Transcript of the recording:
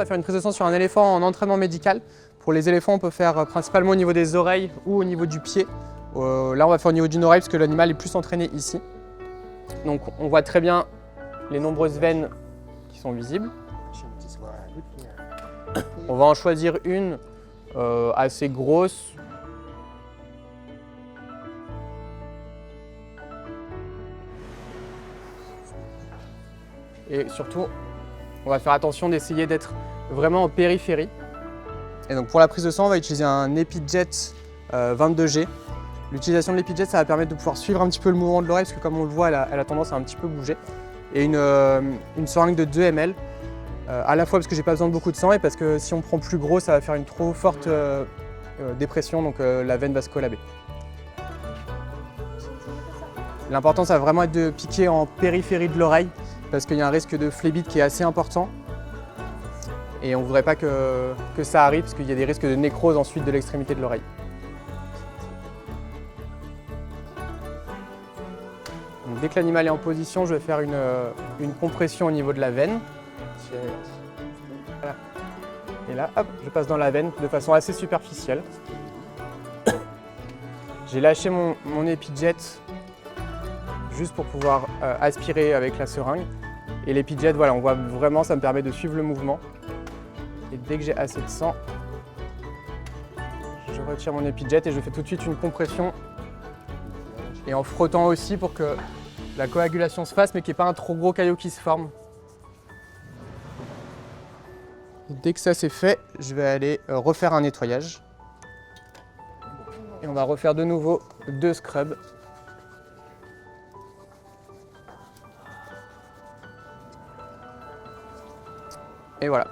va faire une prise de sang sur un éléphant en entraînement médical. Pour les éléphants, on peut faire principalement au niveau des oreilles ou au niveau du pied. Là, on va faire au niveau d'une oreille parce que l'animal est plus entraîné ici. Donc, on voit très bien les nombreuses veines qui sont visibles. On va en choisir une assez grosse. Et surtout, on va faire attention d'essayer d'être vraiment en périphérie. Et donc pour la prise de sang, on va utiliser un EpiJet 22G. L'utilisation de l'EpiJet, ça va permettre de pouvoir suivre un petit peu le mouvement de l'oreille parce que comme on le voit, elle a tendance à un petit peu bouger. Et une seringue de 2 ml, à la fois parce que j'ai pas besoin de beaucoup de sang et parce que si on prend plus gros, ça va faire une trop forte dépression, donc la veine va se collaber. L'important, ça va vraiment être de piquer en périphérie de l'oreille parce qu'il y a un risque de phlébite qui est assez important. Et on ne voudrait pas que ça arrive parce qu'il y a des risques de nécrose ensuite de l'extrémité de l'oreille. Dès que l'animal est en position, je vais faire une compression au niveau de la veine. Voilà. Et là, hop, je passe dans la veine de façon assez superficielle. J'ai lâché mon EpiJet juste pour pouvoir aspirer avec la seringue. Et l'EpiJet, voilà, on voit vraiment, ça me permet de suivre le mouvement. Et dès que j'ai assez de sang, je retire mon EpiJet et je fais tout de suite une compression. Et en frottant aussi pour que la coagulation se fasse, mais qu'il n'y ait pas un trop gros caillot qui se forme. Et dès que ça c'est fait, je vais aller refaire un nettoyage. Et on va refaire de nouveau 2 scrubs. Et voilà.